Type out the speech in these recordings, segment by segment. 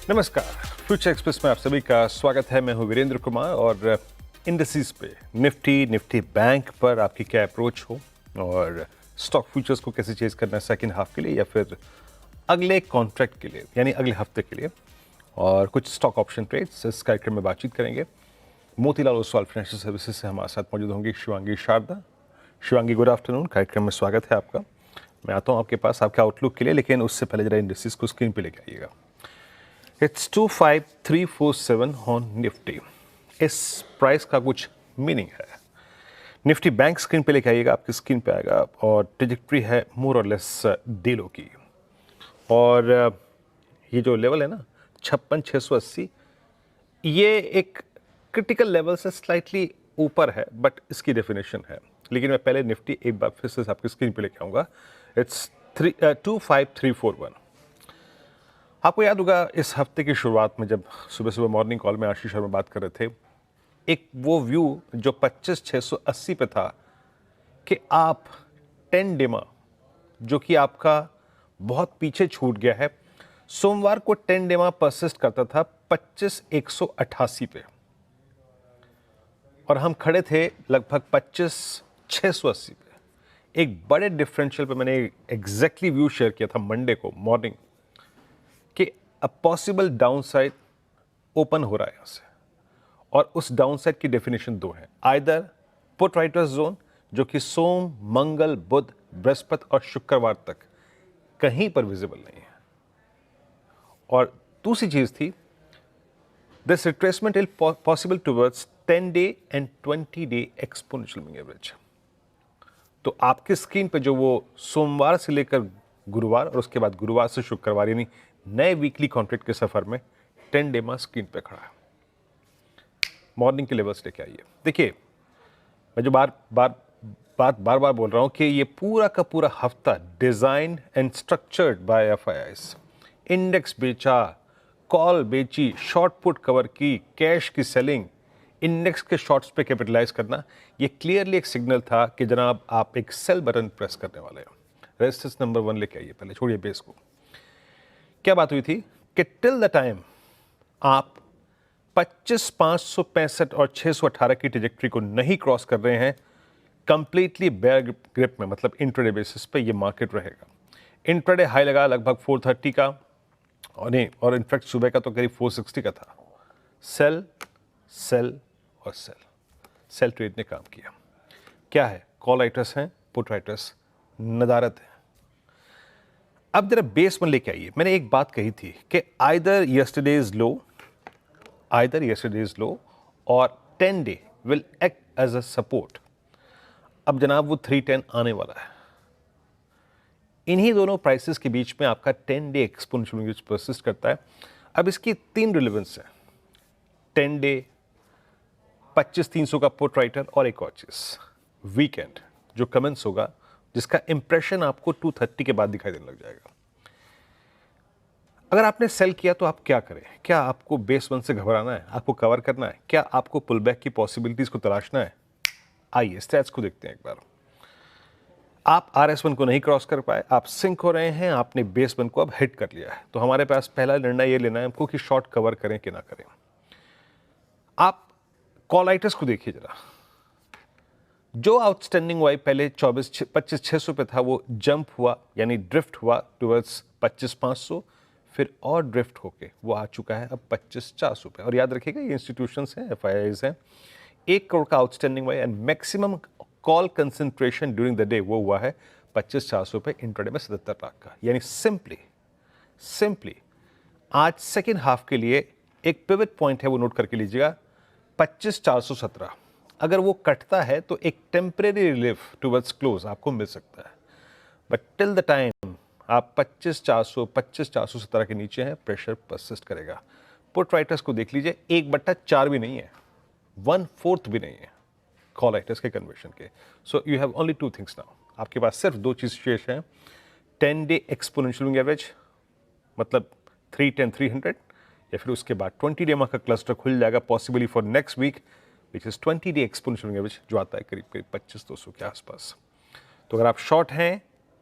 नमस्कार, future express में आप सभी का स्वागत है। मैं हूं वीरेंद्र कुमार और इंडस्ट्रीज पे निफ्टी बैंक पर आपकी क्या अप्रोच हो और स्टॉक फ्यूचर्स को कैसे चेज करना है सेकंड हाफ के लिए या फिर अगले कॉन्ट्रैक्ट के लिए यानी अगले हफ्ते के लिए, और कुछ स्टॉक ऑप्शन ट्रेड्स इस कार्यक्रम में बातचीत करेंगे। मोतीलाल ओसवाल फाइनेंशियल सर्विसेज से हमारे साथ मौजूद होंगी शिवांगी शारदा। शिवांगी, गुड आफ्टरनून, कार्यक्रम में स्वागत है आपका। मैं आता हूँ आपके पास आपके आउटलुक के लिए, लेकिन उससे पहले जरा इंडस्ट्रीज को स्क्रीन पे लेके आइएगा। It's 25347 on Nifty. इस प्राइस का कुछ मीनिंग है। निफ्टी बैंक स्क्रीन पे लेके आइएगा, आपकी स्क्रीन पे आएगा और ट्रेजेक्ट्री है मोर और लेस डीलों की। और ये जो लेवल है ना 56,680, ये एक क्रिटिकल लेवल से स्लाइटली ऊपर है, बट इसकी डेफिनेशन है। लेकिन मैं पहले निफ्टी एक बार फिर से आपकी स्क्रीन पे लेके आऊँगा। इट्स 25341। आपको याद होगा इस हफ्ते की शुरुआत में जब सुबह सुबह मॉर्निंग कॉल में आशीष शर्मा बात कर रहे थे, एक वो व्यू जो 25,680 पे था कि आप 10 डेमा जो कि आपका बहुत पीछे छूट गया है, सोमवार को 10 डेमा परसिस्ट करता था 25,188 पे और हम खड़े थे लगभग 25,680 पे। एक बड़े डिफरेंशियल पे मैंने एग्जैक्टली व्यू शेयर किया था मंडे को मॉर्निंग कि अ पॉसिबल डाउनसाइड ओपन हो रहा है यहां से, और उस डाउनसाइड की डेफिनेशन दो है। आइदर पुट राइटर्स जोन जो कि सोम, मंगल, बुध, बृहस्पति और शुक्रवार तक कहीं पर विजिबल नहीं है, और दूसरी चीज थी this retracement is possible towards 10 day and 20 day exponential moving average. तो आपकी स्क्रीन पे जो वो सोमवार से लेकर गुरुवार और उसके बाद गुरुवार से शुक्रवार यानी नए वीकली कॉन्ट्रैक्ट के सफर में 10 डे में स्क्रीन पे खड़ा है। मॉर्निंग के लेवल्स लेके आइए। देखिए, मैं जो बार बार बोल रहा हूं कि ये पूरा का पूरा हफ्ता design and structured by FIIs. Index बेचा, कॉल बेची, शॉर्ट पुट कवर की, कैश की सेलिंग, इंडेक्स के शॉर्ट्स पे कैपिटलाइज करना, ये क्लियरली एक सिग्नल था कि जनाब आप एक सेल बटन प्रेस करने वाले हो। रेजिस्टेंस नंबर 1 लेके आइए, पहले छोड़िए बेस को। क्या बात हुई थी कि टिल द टाइम आप 25,565 और 618 की ट्रेजेक्ट्री को नहीं क्रॉस कर रहे हैं, कंप्लीटली बेयर ग्रिप में, मतलब इंट्राडे बेसिस पे ये मार्केट रहेगा। इंट्राडे हाई लगा लगभग 430 का, और इनफैक्ट सुबह का तो करीब 460 का था। सेल सेल और सेल ट्रेड ने काम किया। क्या है, कॉल राइटर्स हैं, पुट राइटर्स नदारत है। अब जरा बेस में लेके आइए। मैंने एक बात कही थी कि आइदर यस्टरडेज लो और 10 day will act as a support. अब जनाब वो 310 आने वाला है। इन्हीं दोनों प्राइसेस के बीच में आपका 10 डे एक्सपोनेंशियल मूव परसिस्ट करता है। अब इसकी 3 रिलेवेंस है, 10 डे, 25,300 का पुट राइटर, और एक और चीज वीकेंड जो कमेंस होगा, जिसका इंप्रेशन आपको 230 के बाद दिखाई देने लग जाएगा। अगर आपने सेल किया तो आप क्या करें? क्या आपको बेस 1 से घबराना है? आपको कवर करना है? क्या आपको पुल बैक की पॉसिबिलिटीज को तलाशना है? आइए स्टैट्स को देखते हैं एक बार। आप RS1 को नहीं क्रॉस कर पाए, आप सिंक हो रहे हैं, आपने बेस 1 को अब हिट कर लिया है, तो हमारे पास पहला निर्णय ये लेना है हमको कि शॉर्ट कवर करें कि ना करें। आप कॉल राइटर्स को देखिए जरा। जो आउटस्टैंडिंग वाई पहले 25,600 पे था, वो जंप हुआ यानी ड्रिफ्ट हुआ टुवर्ड्स 25,500, फिर और ड्रिफ्ट होके वो आ चुका है अब 25,400 पे। और याद रखिएगा ये इंस्टीट्यूशंस हैं, एफआईआईज हैं। 1 करोड़ का outstanding Y and maximum call concentration during the day वो हुआ है 25,400 पे, इंट्राडे में 77 लाख का। यानी सिंपली आज सेकेंड हाफ के लिए एक पिवट पॉइंट है, वो नोट करके लीजिएगा, 25,417। अगर वो कटता है तो एक टेम्परेरी रिलीफ टुवर्ड्स क्लोज आपको मिल सकता है, बट टिल द टाइम आप 25,417 के नीचे हैं, प्रेशर परसिस्ट करेगा। पुट राइटर्स को देख लीजिए, 1/4 भी नहीं है, 1/4 भी नहीं है कॉल राइटर्स के कन्वर्शन के। So you have only 2 things now. आपके पास सिर्फ 2 चीज शेष हैं, 10 डे एक्सपोनेंशियल मूविंग एवरेज मतलब 310 300, या फिर उसके बाद 20 डे का क्लस्टर खुल जाएगा possibly for next week, which is 20 day exponential average जो आता है करीब 25,200 के आसपास। तो अगर आप शॉर्ट हैं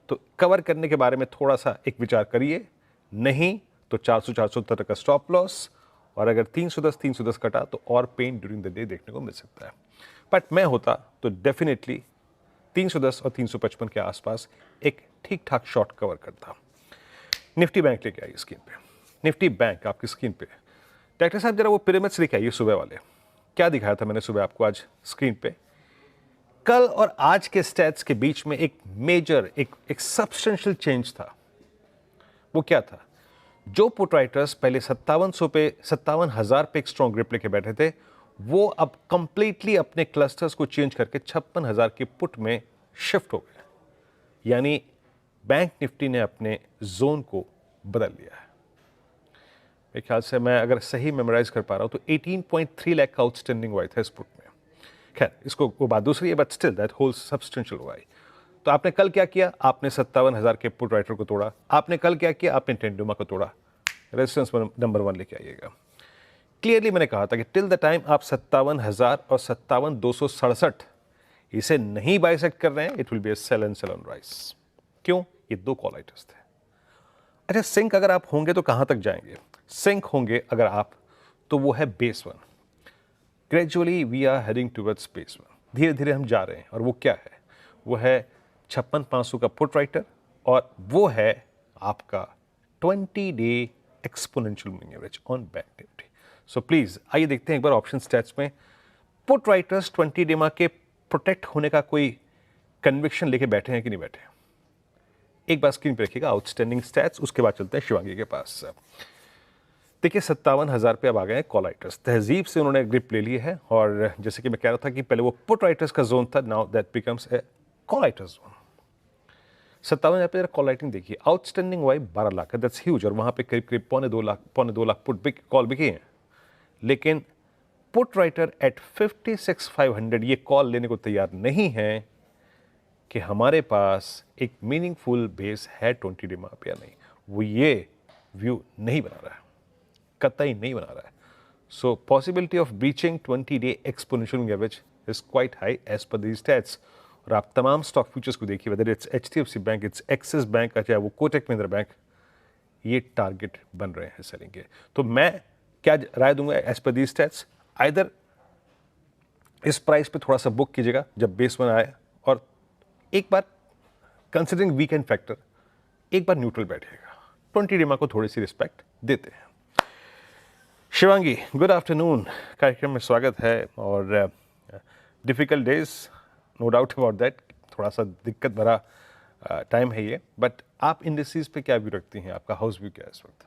तो कवर करने के बारे में थोड़ा सा एक विचार करिए, नहीं तो 400-470 तक का स्टॉप लॉस, और अगर 310 कटा तो और पेन ड्यूरिंग द डे देखने को मिल सकता है। बट मैं होता तो डेफिनेटली 310 और 355 के आसपास एक ठीक ठाक शॉर्ट कवर करता। निफ्टी बैंक लेके आइए स्क्रीन पे। निफ्टी बैंक आपकी स्क्रीन पे। डायरेक्टर साहब जरा वो पिरामिड्स लेके आइए सुबह वाले। क्या दिखाया था मैंने सुबह आपको आज स्क्रीन पे? कल और आज के स्टैट्स के बीच में एक मेजर एक सब्सटेंशियल चेंज था। वो क्या था? जो पुट राइटर्स पहले 5700 पे 57,000 पे एक स्ट्रॉन्ग ग्रिप लेके बैठे थे, वो अब कंप्लीटली अपने क्लस्टर्स को चेंज करके 56,000 के पुट में शिफ्ट हो गए। यानी बैंक निफ्टी ने अपने जोन को बदल लिया है। मेरे ख्याल से मैं अगर सही मेमोराइज कर पा रहा हूं तो 18.3 लाख का आउटस्टैंडिंग हुआ था इस पुट में। खैर, इसको वो बात दूसरी है, but still that whole substantial हुआ है। तो आपने कल क्या किया? आपने 57,000 के पुट राइटर को तोड़ा। आपने कल क्या किया? आपने टेंडुमा को तोड़ा। रेजिस्टेंस नंबर 1 लेके आइएगा। क्लियरली मैंने कहा था कि टिल द टाइम आप 57,000 और 57,267 इसे नहीं बाइसेक्ट कर रहे हैं, it will be a sell and sell on rise. क्यों? ये दो कॉल आइटम्स थे। अच्छा, सिंक अगर आप होंगे तो कहां तक जाएंगे? सिंक होंगे अगर आप, तो वो है base 1। Gradually we are heading towards base 1। धीरे धीरे हम जा रहे हैं, और वो क्या है? वो है 56,500 का पुट राइटर, और वो है आपका 20 day exponential moving average on bank Nifty. So please आइए देखते हैं एक बार ऑप्शन स्टैट्स में पुट राइटर्स 20 डे के प्रोटेक्ट होने का कोई कन्विक्शन लेके बैठे हैं कि नहीं बैठे हैं। एक बार स्क्रीन पे रखिएगा आउटस्टैंडिंग स्टैट्स, उसके बाद चलते हैं शिवांगी के पास। देखिए 57,000 पे अब आ गए हैं कॉल राइटर्स। तहजीब से उन्होंने ग्रिप ले ली है, और जैसे कि मैं कह रहा था कि पहले वो पुट राइटर्स का जोन था, now that becomes a call writers zone. 57,000 पे कॉल राइटिंग देखिए, आउटस्टैंडिंग हुआ 12 लाख है, दैट्स ह्यूज, और वहां पे करीब करीब पौने दो लाख पुट कॉल बिके हैं। लेकिन पुट राइटर एट 56,500 ये कॉल लेने को तैयार नहीं है कि हमारे पास एक मीनिंगफुल बेस है 20 डे पे या नहीं। वो ये व्यू नहीं बना रहा है, कतई नहीं बना रहा है। So possibility of breaching 20 day exponential average is quite high as per these stats. और आप तमाम स्टॉक फ्यूचर्स को देखिए, whether it's HDFC bank, it's Axis bank, चाहे वो कोटक महिंद्रा बैंक, ये टारगेट बन रहे हैं सेलिंग के। तो मैं क्या राय दूंगा as per these stats? Either इस प्राइस पे थोड़ा सा बुक कीजिएगा जब बेस 1 आए, और एक बार कंसिडरिंग वीकेंड फैक्टर एक बार न्यूट्रल बैठेगा। 20 डे को थोड़ी सी रिस्पेक्ट देते हैं। शिवांगी, गुड आफ्टरनून, कार्यक्रम में स्वागत है। और difficult days, no doubt about that, थोड़ा सा दिक्कत भरा टाइम है ये, बट आप इंडस्ट्रीज पे क्या व्यू रखती हैं? आपका हाउस व्यू क्या है इस वक्त?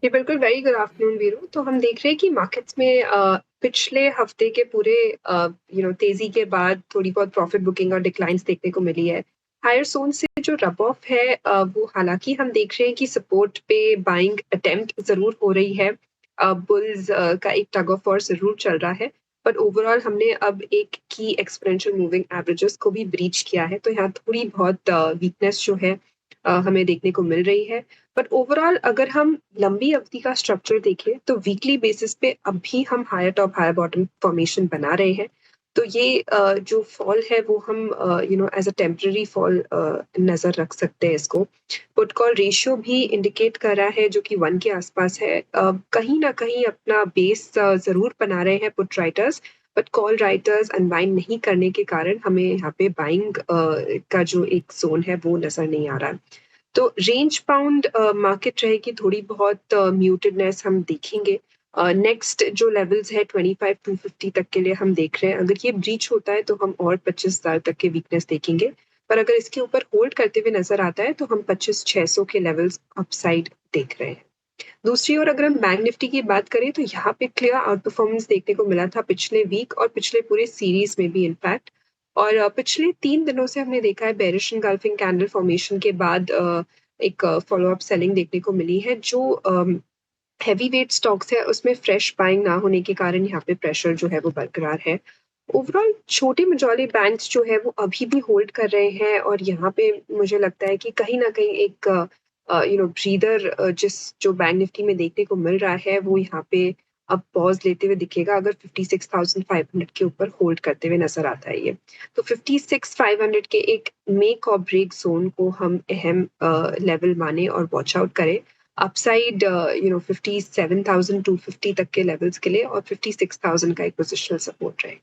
जी बिल्कुल, वेरी गुड आफ्टरनून वीरू। तो हम देख रहे हैं कि मार्केट्स में पिछले हफ्ते के पूरे तेजी के बाद थोड़ी बहुत प्रॉफिट बुकिंग और डिक्लाइंस देखने को मिली है। हायर जोन से जो रब ऑफ है वो हालांकि हम देख रहे हैं कि सपोर्ट पे बाइंग अटेम्प्ट जरूर हो रही है। बुल्स का एक टग ऑफ वॉर जरूर चल रहा है, बट ओवरऑल हमने अब एक की एक्सपोनेंशियल मूविंग एवरेजेस को भी ब्रीच किया है, तो यहाँ थोड़ी बहुत वीकनेस जो है हमें देखने को मिल रही है। बट ओवरऑल अगर हम लंबी अवधि का स्ट्रक्चर देखें तो वीकली बेसिस पे अब भी हम higher top higher bottom formation बना रहे हैं। तो ये जो फॉल है वो हम एज अ टेम्पररी फॉल नजर रख सकते हैं इसको। पुट कॉल रेशियो भी इंडिकेट कर रहा है जो कि 1 के आसपास है। कहीं ना कहीं अपना बेस जरूर बना रहे हैं put writers, but call writers unwind नहीं करने के कारण हमें यहाँ पे बाइंग का जो एक जोन है वो नजर नहीं आ रहा है। तो रेंज बाउंड मार्केट रहेगी, थोड़ी बहुत म्यूटेडनेस हम देखेंगे। नेक्स्ट जो लेवल्स है 25,250 तक के लिए हम देख रहे हैं, अगर ये ब्रीच होता है तो हम और 25,000 तक के वीकनेस देखेंगे। पर अगर इसके ऊपर होल्ड करते हुए नजर आता है तो हम 25,600 के लेवल्स अपसाइड देख रहे हैं। दूसरी ओर अगर हम बैंक निफ्टी की बात करें तो यहाँ पे क्लियर आउट परफॉर्मेंस देखने को मिला था पिछले वीक और पिछले पूरे सीरीज में भी इनफैक्ट। और पिछले 3 दिनों से हमने देखा है बेरिश एनगल्फिंग कैंडल फॉर्मेशन के बाद एक फॉलो अप सेलिंग देखने को मिली है। जो हैवी वेट स्टॉक्स है उसमें फ्रेश बाइंग ना होने के कारण यहाँ पे प्रेशर जो है वो बरकरार है। ओवरऑल छोटे मझौले बैंक्स जो है वो अभी भी होल्ड कर रहे हैं, और यहाँ पे मुझे लगता है कि कहीं ना कहीं एक ब्रीदर जिस जो बैंक निफ्टी में देखने को मिल रहा है वो यहाँ पे अब पॉज लेते हुए दिखेगा अगर 56,500 के ऊपर होल्ड करते हुए नजर आता है ये। तो 56,500 के एक मेक और ब्रेक जोन को हम अहम लेवल माने और वॉच आउट करें। अपसाइड 57,250 तक के लेवल्स के लिए और 56,000 का एक पोजिशनल सपोर्ट रहेगा।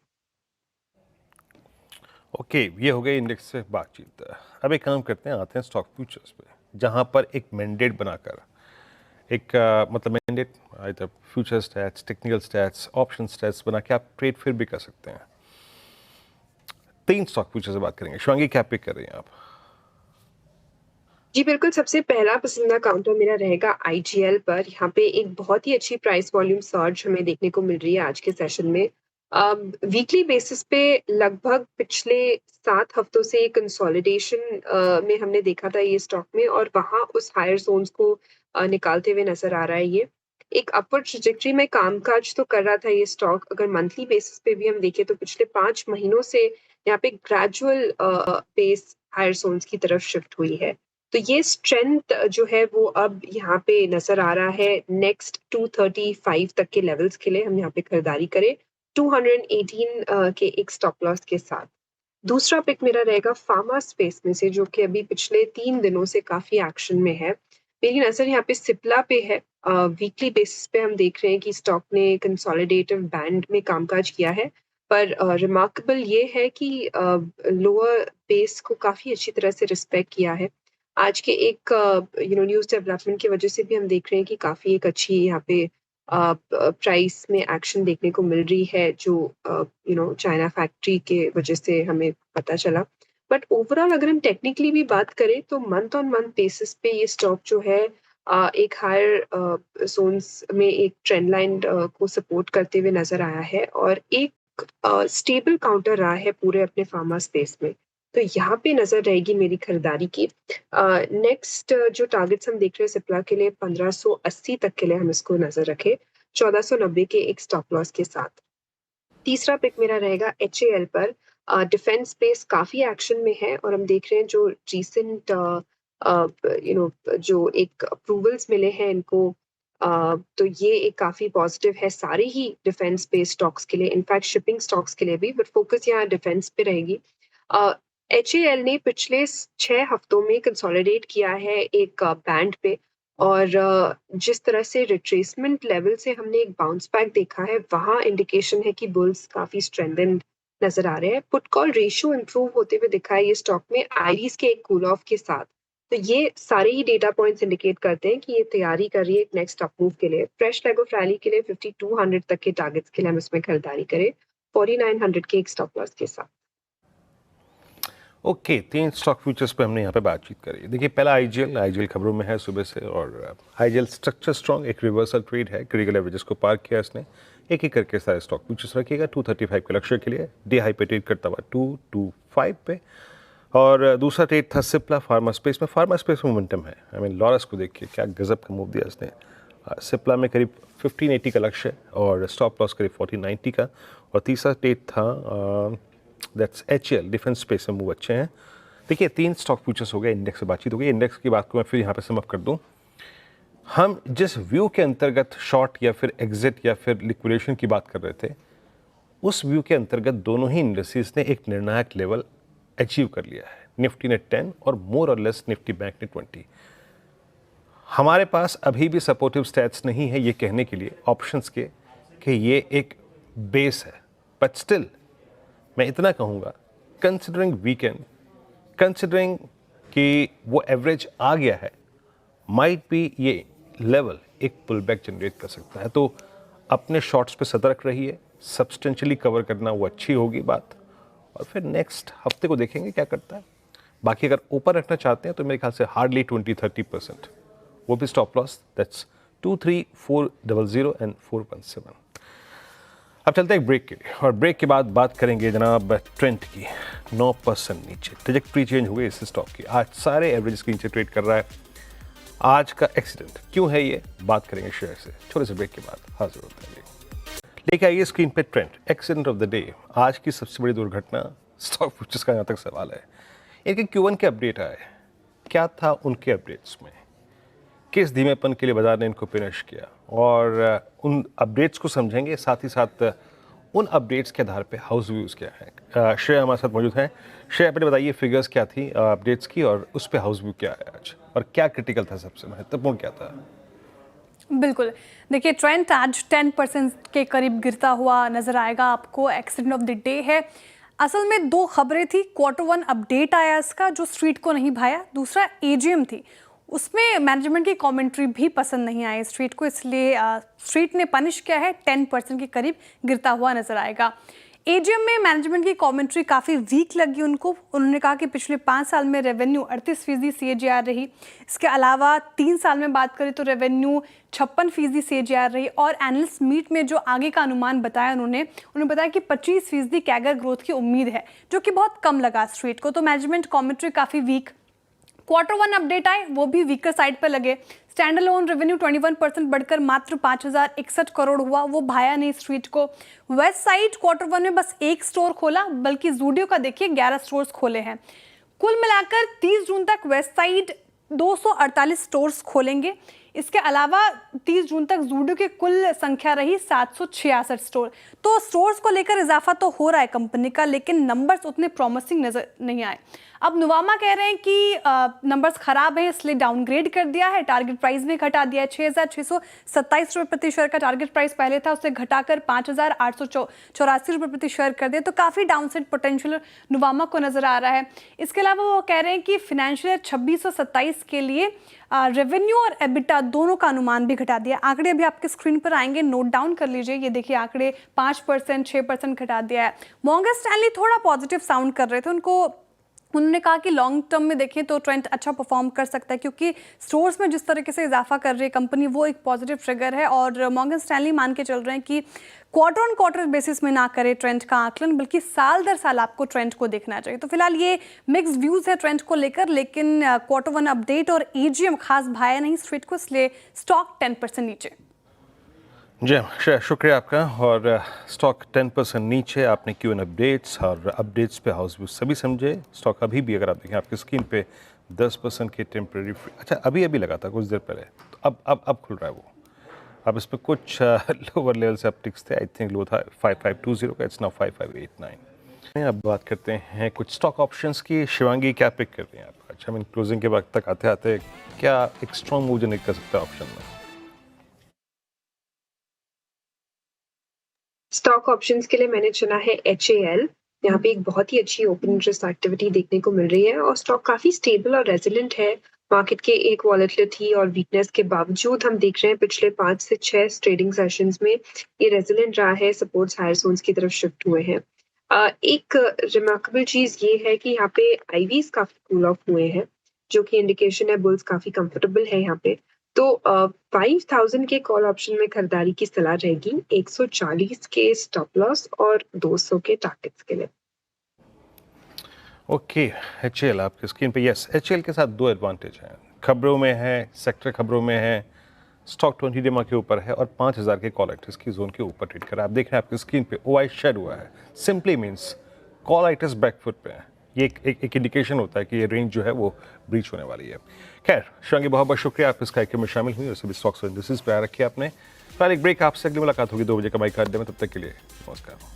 ओके, ये हो गई इंडेक्स से बातचीत। अब एक काम करते हैं, आते हैं स्टॉक फ्यूचर्स पे, जहाँ पर एक मैंडेट बनाकर एक मतलब mandate either future stats, technical stats, option stats बना के आप ट्रेड फिर भी कर सकते हैं। 3 स्टॉक फ्यूचर से बात करेंगे। शिवांगी, क्या पिक कर रही हैं आप? जी, बिल्कुल, सबसे पहला पसंदीदा काउंटर मेरा रहेगा आईजीएल पर। यहाँ पे एक बहुत ही अच्छी प्राइस वॉल्यूम सर्ज हमें देखने को मिल रही है आज के सेशन में। वीकली बेसिस पे लगभग पिछले 7 हफ्तों से कंसोलिडेशन में हमने देखा था ये स्टॉक में, और वहाँ उस हायर ज़ोन्स को निकालते हुए नज़र आ रहा है ये। एक अपवर्ड ट्रैजेक्टरी में कामकाज तो कर रहा था ये स्टॉक। अगर मंथली बेसिस पे भी हम देखें तो पिछले 5 महीनों से यहाँ पे ग्रेजुअल पेस हायर ज़ोन्स की तरफ शिफ्ट हुई है। तो ये स्ट्रेंथ जो है वो अब यहाँ पे नज़र आ रहा है। नेक्स्ट 235 तक के लेवल्स के लिए हम यहाँ पे खरीदारी करें, 218 के एक स्टॉप लॉस के साथ। दूसरा पिक मेरा रहेगा फार्मा स्पेस में से, जो कि अभी पिछले 3 दिनों से काफ़ी एक्शन में है। मेरी नज़र यहाँ पे सिप्ला पे है। वीकली बेसिस पे हम देख रहे हैं कि स्टॉक ने कंसोलिडेटिव बैंड में कामकाज किया है, पर रिमार्केबल ये है कि लोअर बेस को काफ़ी अच्छी तरह से रिस्पेक्ट किया है। आज के एक न्यूज़ डेवलपमेंट की वजह से भी हम देख रहे हैं कि काफ़ी एक अच्छी यहाँ पे प्राइस में एक्शन देखने को मिल रही है, जो चाइना फैक्ट्री के वजह से हमें पता चला। बट ओवरऑल अगर हम टेक्निकली भी बात करें तो मंथ ऑन मंथ बेसिस पे ये स्टॉक जो है एक हायर जोन्स में एक ट्रेंड लाइन को सपोर्ट करते हुए नजर आया है, और एक स्टेबल काउंटर रहा है पूरे अपने फार्मा स्पेस में। तो यहाँ पे नजर रहेगी मेरी खरीदारी की। नेक्स्ट जो टारगेट्स हम देख रहे हैं सिप्ला के लिए 1580 तक के लिए हम इसको नजर रखें, 1490 के एक स्टॉप लॉस के साथ। तीसरा पिक मेरा रहेगा एचएएल पर। डिफेंस स्पेस काफी एक्शन में है, और हम देख रहे हैं जो रीसेंट जो एक अप्रूवल्स मिले हैं इनको, तो ये एक काफी पॉजिटिव है सारे ही डिफेंस स्पेस स्टॉक्स के लिए, इनफैक्ट शिपिंग स्टॉक्स के लिए भी, बट फोकस यहाँ डिफेंस पे रहेगी। एचएएल ने पिछले 6 हफ्तों में कंसोलिडेट किया है एक बैंड पे, और जिस तरह से रिट्रेसमेंट लेवल से हमने एक बाउंस बैक देखा है, वहाँ इंडिकेशन है कि बुल्स काफ़ी स्ट्रेंथेंड नज़र आ रहे हैं। पुट कॉल रेशियो इम्प्रूव होते हुए दिखा है ये स्टॉक में आईरीज के एक कूल ऑफ के साथ। तो ये सारे ही डेटा पॉइंट्स इंडिकेट करते हैं कि ये तैयारी कर रही है एक नेक्स्ट अपमूव के लिए। फ्रेश लेग ऑफ रैली के लिए 5200 तक के टारगेट्स के लिए हम इसमें खरीदारी करें, 4900 के एक स्टॉप लॉस के साथ। ओके, 3 स्टॉक फ्यूचर्स पे हमने यहाँ पे बातचीत करी। देखिए, पहला आईजीएल खबरों में है सुबह से, और आईजीएल स्ट्रक्चर स्ट्रॉन्ग, एक रिवर्सल ट्रेड है, क्रिटिकल एवरेजेस को पार किया इसने। एक एक करके सारे स्टॉक फ्यूचर्स रखिएगा 235 के लक्ष्य के लिए। डे हाई पे ट्रेड करता हुआ 225 पे। और दूसरा ट्रेड था सिप्ला फार्मा स्पेस में। फार्मा स्पेस में मोमेंटम है। आई मीन लॉरस को देखिए क्या गजब का मूव दिया इसने। सिप्ला में करीब 1580 का लक्ष्य है और स्टॉप लॉस करीब 1490 का। और तीसरा ट्रेड था दैट्स एचएल, डिफेंस स्पेस में मूव अच्छे हैं। देखिए, 3 स्टॉक फ्यूचर्स हो गए, इंडेक्स से बातचीत हो गई। इंडेक्स की बात को मैं फिर यहाँ पे समअप कर दूँ। हम जिस व्यू के अंतर्गत शॉर्ट या फिर एग्जिट या फिर लिक्विडेशन की बात कर रहे थे, उस व्यू के अंतर्गत दोनों ही इंडस्ट्रीज ने एक निर्णायक लेवल अचीव कर लिया है। निफ्टी ने 10 और मोर और लेस निफ्टी बैंक ने 20। हमारे पास अभी भी सपोर्टिव स्टैट्स नहीं है ये कहने के लिए ऑप्शंस के कि ये एक बेस है, बट स्टिल मैं इतना कहूँगा, कंसिडरिंग वीकेंड, कंसिडरिंग कि वो एवरेज आ गया है, माइट बी ये लेवल एक पुल बैक जनरेट कर सकता है। तो अपने शॉर्ट्स पे सतर्क रहिए, सब्सटेंशियली कवर करना वो अच्छी होगी बात, और फिर नेक्स्ट हफ्ते को देखेंगे क्या करता है। बाकी अगर ऊपर रखना चाहते हैं तो मेरे ख्याल से हार्डली 20-30%, वो भी स्टॉप लॉस, दैट्स 23400 एंड 417। अब चलते हैं एक ब्रेक के लिए, और ब्रेक के बाद बात करेंगे जनाब ट्रेंड की। 9% नीचे ट्रेजेक्ट्री चेंज हो गई इस स्टॉक की। आज सारे एवरेज के नीचे ट्रेड कर रहा है। आज का एक्सीडेंट क्यों है ये बात करेंगे शेयर से। छोटे से ब्रेक के बाद हाजिर होते हैं। लेके आइए स्क्रीन पे trend accident of the day. आज की सबसे बड़ी दुर्घटना स्टॉक फ्यूचर्स का यहाँ तक सवाल है। इनके Q1 के अपडेट आए, क्या था उनके अपडेट्स में, किस धीमेपन के लिए बाजार ने इनको फिनिश किया, और उन अपडेट्स को समझेंगे। साथ ही साथ उन अपडेट्स के आधार पे हाउस व्यूज़ क्या है। श्रेया हमारे साथ मौजूद हैं। श्रेया, अपने बताइए फिगर्स क्या थी अपडेट्स की, और उस पे हाउस व्यू क्या है आज, और क्या क्रिटिकल था, सबसे महत्वपूर्ण क्या था। बिल्कुल। देखिए ट्रेंड आज 10% के करीब गिरता हुआ नज़र आएगा आपको। एक्सीडेंट ऑफ द डे है। असल में 2 खबरें थी। Q1 अपडेट आया इसका जो स्ट्रीट को नहीं भाया। दूसरा एजीएम थी। उसमें मैनेजमेंट की कमेंट्री भी पसंद नहीं आई स्ट्रीट को, इसलिए स्ट्रीट ने पनिश किया है। 10% के करीब गिरता हुआ नज़र आएगा। एजीएम में मैनेजमेंट की कमेंट्री काफ़ी वीक लगी उनको। उन्होंने कहा कि पिछले 5 साल में रेवेन्यू 38% CAGR रही। इसके अलावा 3 साल में बात करें तो रेवेन्यू 56% CAGR रही। और एनालिस्ट मीट में जो आगे का अनुमान बताया उन्होंने बताया कि 25% कैगर ग्रोथ की उम्मीद है, जो कि बहुत कम लगा स्ट्रीट को। तो मैनेजमेंट कमेंट्री काफ़ी वीक। Q1 अपडेट आए, वो भी वीकर साइड पर लगे। स्टैंड अलोन रेवेन्यू 21% बढ़कर मात्र 5,061 करोड़ हुआ, वो भाया नहीं स्ट्रीट को। वेस्ट साइड Q1 में बस 1 स्टोर खोला, बल्कि जूडियो का देखिए 11 स्टोर्स खोले हैं। कुल मिलाकर 30 जून तक वेस्ट साइड 248 स्टोर्स खोलेंगे। इसके अलावा 30 जून तक जूडियो की कुल संख्या रही 766 स्टोर। तो स्टोर्स को लेकर इजाफा तो हो रहा है कंपनी का, लेकिन नंबर्स उतने प्रॉमिसिंग नजर नहीं आए। अब नुवामा कह रहे हैं कि नंबर्स खराब हैं, इसलिए डाउनग्रेड कर दिया है। टारगेट प्राइस भी घटा दिया है। 6,627 रुपये प्रति शेयर का टारगेट प्राइस पहले था, उसे घटाकर 5,884 रुपये प्रति शेयर कर दिया। तो काफ़ी डाउनसाइड पोटेंशियल नुवामा को नजर आ रहा है। इसके अलावा वो कह रहे हैं कि फाइनेंशियल ईयर 26-27 के लिए रेवेन्यू और एबिटा दोनों का अनुमान भी घटा दिया। आंकड़े अभी आपके स्क्रीन पर आएंगे, नोट डाउन कर लीजिए। ये देखिए आंकड़े 5%, 6% घटा दिया है। मॉर्गन स्टैनली थोड़ा पॉजिटिव साउंड कर रहे थे। उन्होंने कहा कि लॉन्ग टर्म में देखें तो ट्रेंड अच्छा परफॉर्म कर सकता है, क्योंकि स्टोर्स में जिस तरीके से इजाफा कर रही है कंपनी, वो एक पॉजिटिव ट्रिगर है। और मॉर्गन स्टैनली मान के चल रहे हैं कि क्वार्टर बेसिस में ना करे ट्रेंड का आकलन, बल्कि साल दर साल आपको ट्रेंड को देखना चाहिए। तो फिलहाल ये मिक्स्ड व्यूज है ट्रेंड को लेकर, लेकिन Q1 अपडेट और एजीएम खास भाया नहीं स्ट्रीट को, इसलिए स्टॉक 10% नीचे। जी शुक्रिया आपका। और स्टॉक 10% नीचे, आपने क्यू एन अपडेट्स और अपडेट्स पे हाउस व्यू सभी समझे। स्टॉक अभी भी अगर आप देखें आपकी स्क्रीन पे 10% के टेम्प्रेरी अच्छा अभी लगा था कुछ देर पहले, तो अब खुल रहा है वो। अब इस पर कुछ लोअर लेवल से अपटिक्स थे। आई थिंक लो था 5520 का, इट्स नाउ 5589। अब बात करते हैं कुछ स्टॉक ऑप्शंस की। शिवांगी क्या पिक कर रही हैं आप? अच्छा मैं क्लोजिंग के वक्त तक आते आते क्या एक स्ट्रॉन्ग मूव जनरेट कर सकता है ऑप्शन में? स्टॉक ऑप्शंस के लिए मैंने चुना है HAL। यहाँ पे एक बहुत ही अच्छी ओपन इंटरेस्ट एक्टिविटी देखने को मिल रही है और स्टॉक काफी स्टेबल और रेजिलेंट है। मार्केट के एक वॉलेटिलिटी और वीकनेस के बावजूद हम देख रहे हैं पिछले 5 से 6 ट्रेडिंग सेशंस में ये रेजिलेंट रहा है, सपोर्ट्स हायर जोन्स की तरफ शिफ्ट हुए हैं। एक रिमार्केबल चीज ये है कि यहाँ पे आईवीज काफी कूल ऑफ हुए हैं, जो कि इंडिकेशन है बुल्स काफी कंफर्टेबल है यहाँ पे। तो 5000 के कॉल ऑप्शन में खरीदारी की सलाह रहेगी, 140 के स्टॉप लॉस और 200 के टारगेट्स के लिए। ओके HAL आपकी स्क्रीन पे। यस HAL के साथ 2 एडवांटेज हैं, खबरों में है, सेक्टर खबरों में है, स्टॉक 20 डेमा के ऊपर है और 5000 के कॉल आइटर्स की जोन के ऊपर ट्रेड कर रहा है। आप देख रहे हैं आपकी स्क्रीन पे OI शेड हुआ है, सिंपली मीन्स कॉल आइटर्स बैकफुट पे है। ये एक इंडिकेशन होता है कि ये रेंज जो है वो ब्रीच होने वाली है। खैर शिवांगी बहुत बहुत शुक्रिया, आप इस कार्यक्रम में शामिल हुई और सभी स्टॉक्स और इंडस्ट्रीज पे आ रखी है आपने। फिर एक ब्रेक, आपसे अगली मुलाकात होगी 2 बजे का बाइक अड्डे में। तब तक के लिए नमस्कार।